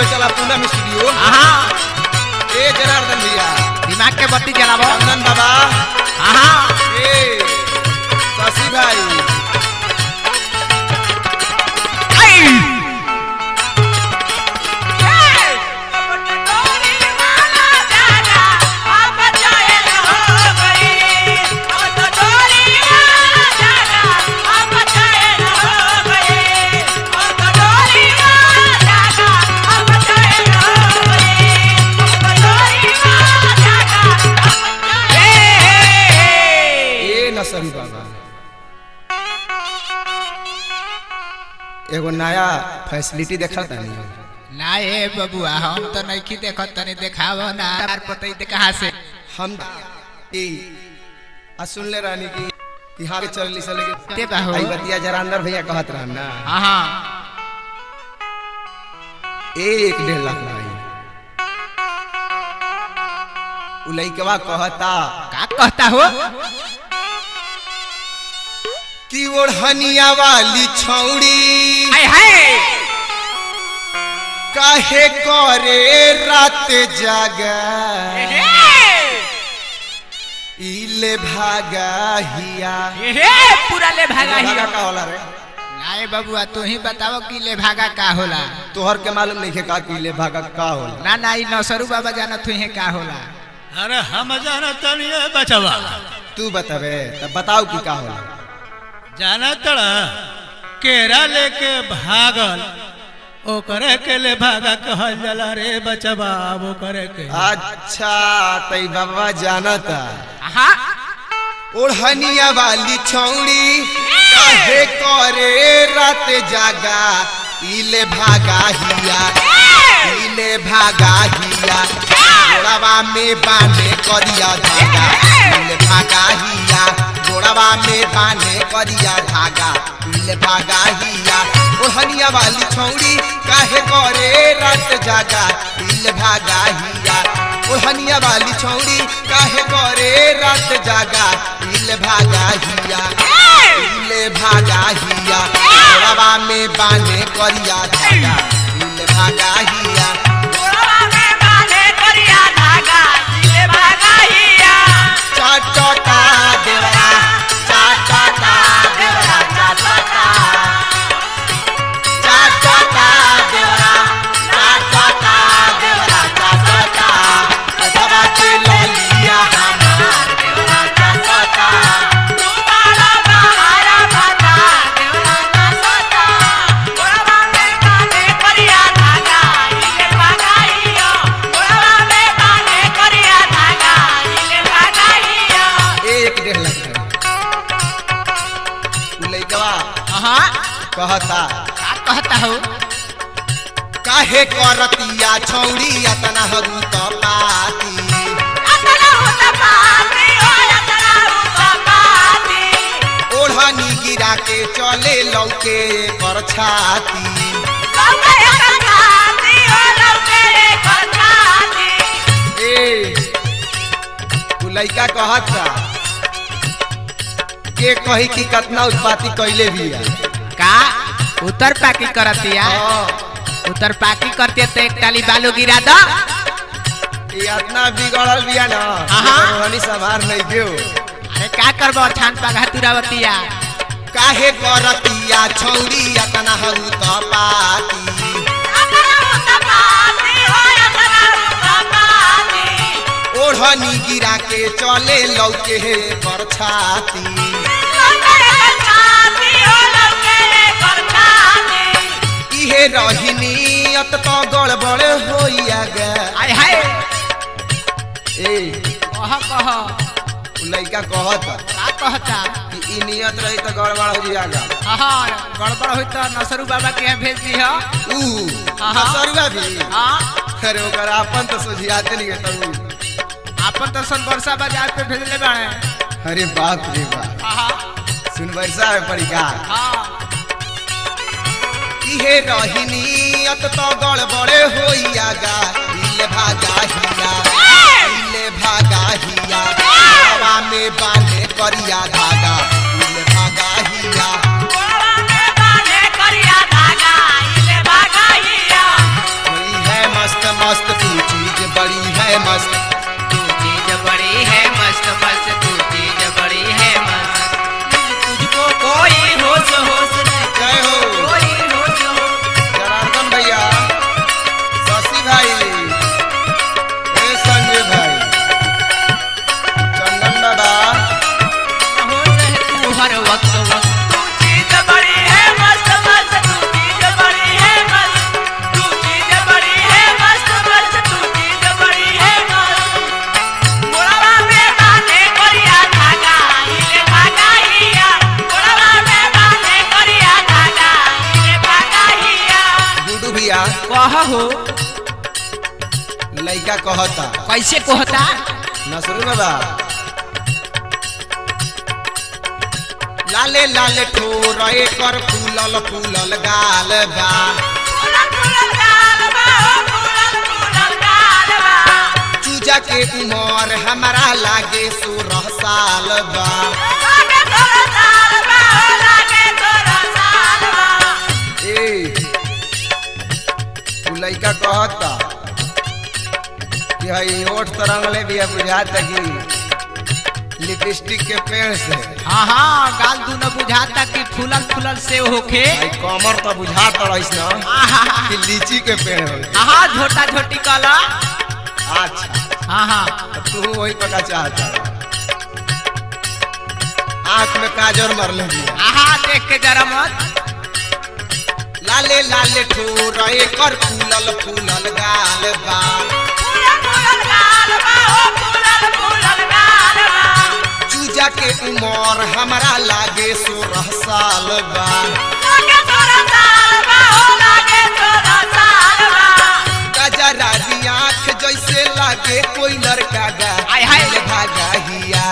Studio चला पूनम studio. हाँ ए जनार्दन भैया दिमाग के बत्ती जलाबो। चंदन बाबा हाँ ए शशि भाई सही बाबा एगो नया फैसिलिटी देखा था ना ए बबुआ हम तो नहीं की देखत तनी देखावो ना यार पता ही कहां से हम ई सुन ले रानी की यहां के चलली चले ते बाहो आई बतिया जरांदर भैया कहत रहन ना। हां 1.5 लाख भाई उ लइकवा कहता का कहता हो कि ओढ़निया वाली छौड़ी हाय हाय काहे करे रात जागा इले भागा हिया पूरा ले भागा ही भागा का होला रे नाए बबुआ तू ही बताओ कि ले भागा का होला। तोहर के मालूम नहीं है का कि ले भागा का होला। ना ना ई नौसरू बाबा जानत हुई है का होला। अरे हम जानत नहीं बचवा तू बतावे तब बताओ कि का होला। जानत केरा लेके भागल ओ करे के ले भागा कहल जाला रे बचवा वो करे के। अच्छा तई बाबा जानता हां ओढ़निया वाली छौड़ी काहे करे रात जागा इले भागा हिया इले भागा हिया गोड़वा में बांधे करिया धागा इले भागा हिया गोड़वा में बांधे करिया धागा इले भागा हिया ओढ़निया वाली छौड़ी काहे करे रात जागा इले भागा हिया ओढ़निया वाली छौड़ी काहे करे रात जागा इले भागा हिया इले भागा हिया गोड़वा में बांधे करिया धागा इले भागा हिया गोड़वा में बांधे करिया धागा इले भागा हिया चाटटा देवरा चाटटा देवरा चाटटा चाटटा देवरा चाटटा देवरा चाटटा कथवा के ललिया हमार देवरा चाटटा तुम्हारा बहारा भागा देवरा का सोता गोड़वा में बांधे करिया धागा इले भागा हिया गोड़वा में बांधे करिया धागा इले भागा हिया 1.5 लाख लइकवा हां कहता का कहता हो काहे करतिया छौड़ी अतना हरु त पाती अतना होता पाती हो अतना होता पाती ओढ़नी गिरा के चले लौके कर छाती लौके कर छाती हो लौके कर छाती ए तू लइका कहता के कही कि कितना उत्पाती कैले भी है। का उतर पाकी करतिया उतर पाकी करते तो एक टाली बालू गिरा दो ये इतना बिगड़ल बिया ना रोहनी संभार नहीं दियो। अरे का करबो छान पगा तुरावतिया काहे करतिया छौड़ी अतना हरु त पाती अतना होता पाती हो अतना होता पाती ओढ़नी गिरा के चले लौके कर छाती लौके कर छाती हो लौके कर छाती इहे रहिनियत तो गड़बड़ होइया गे। आय हाय ए कह लइका कहता का कहता कि ई नियत रही तो गड़बड़ हो जाएगा। हां गड़बड़ होई तो नसरू बाबा के यहाँ भेज दी हो ऊ हाँ। सरुआ भी हां अरे ओकर अपन तो सोझियाते नहीं तू आपन तो सन वर्षा बाजार पे भेजले बाड़े। अरे बाप रे बाप हां सुन वर्षा है परिका हां इहे रहिनियत तो गड़बड़ होइया गा इले भागा हिया इले भागा हिया हवा में बांधे करिया धागा इले भागा हिया गोड़वा में बांधे करिया धागा इले भागा हिया वही है कह हो लइका कहता कैसे कहता नसरू बाबा लाले लाले ठोर एकर फूलल फूलल गाल बा चूजा के उमर हमारा लागे 16 साल बा ए तू लइका कहता कि हई ओठ तरंगले भी बुझाता कि लिपस्टिक के पेड़ से हाँ हाँ गाल दूनो बुझाता कि फूलल फूलल से होखे हई कमर तो बुझाता रहिस ना कि लीची के पेड़ हो हाँ झोटा झोटी कला अच्छा हाँ हाँ तू वही पता चाहता आँख में काजर मर ले हाँ देख के जरा मत लाले लाले ठोर एकर फूलल फूलल गाल बा चूजा के उमर हमारा लागे 16 साल बा गजरारी आँख जैसे लागे कोई लड़का गा आय हाय। भागा हिया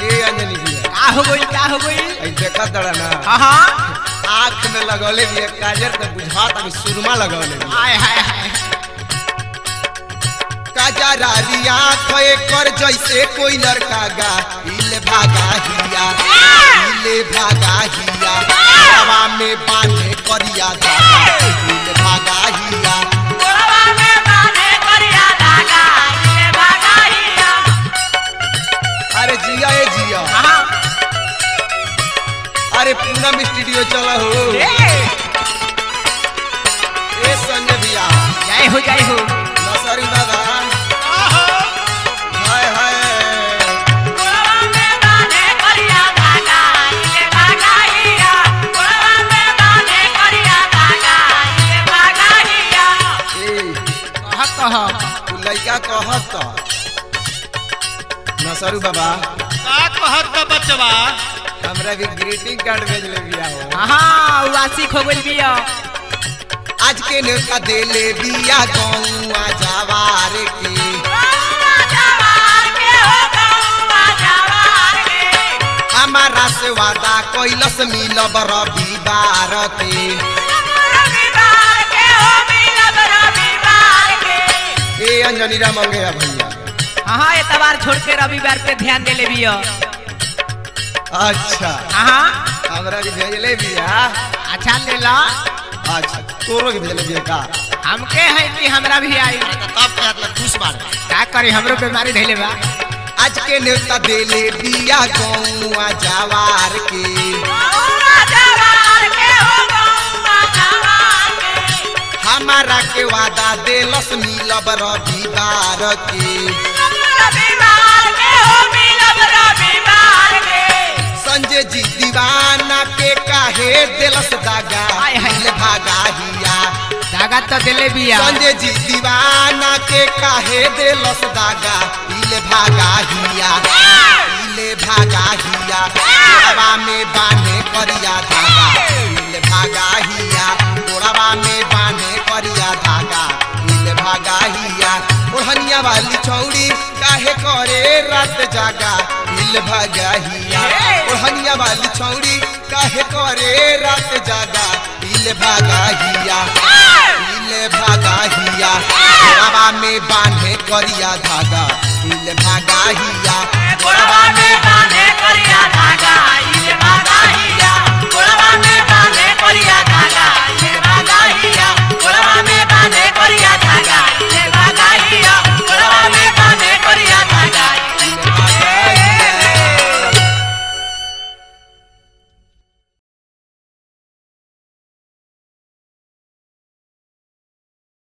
ए अंजनी भैया का हो गई का हो गई ऐ देखा दड़ा ना हाँ हाँ आँख में लगौले भी काजर तो बुझाता भी सुरमा लगौले भी हाय हाय हाय गजरारी आँख एकर जैसे कोई लड़का गा इले भागा हिया हवा में बांधे करिया धागा इले भागा हिया अरे जिया ए जिया अरे पूनम स्टूडियो चला हो ए संजय भैया जय हो नसरी दादा हाय हाय कह तू लइका कहत नसरू बाबा का कहत बचवा हमरा भी ग्रीटिंग कार्ड भेज ले बिया हो हाँ वासिक हो गई बिया आज के नेता देले बिया गौआ जवार के हमारा से वादा कैलस मिलब रविवार के ए अंजनी राम मंगेया भैया हाँ एतवार छोड़ के रविवार पे ध्यान दे ले बिया अच्छा हाँ हमरा भी भेज ले बिया अच्छा ले ला अच्छा तोरो भी भेज ले बिया का हमके है कि हमरा भी आई तब कहत खुश बार का करी हमरो बीमारी धइले बा आज के नेता देले बिया गौआ जवार के हमारा के वादा देलस मिलब रविवार के संजय जी दीवाना के काहे देलस दागा हाय हाय। इले भागा हिया दागा तो दिले बिया संजय जी दीवाना के काहे देलस दागा इले भागा हिया गोड़वा में बांधे करिया धागा इले भागा हिया गोड़वा में बांधे करिया धागा इले भागा हिया ओढ़निया वाली छौड़ी काहे करे रात जागा इले भागा हिया ओढ़निया वाली छौड़ी काहे करे रात जागा इले भागा हिया गोड़वा में बांधे करिया धागा इले भागा हिया गोड़वा में बांधे करिया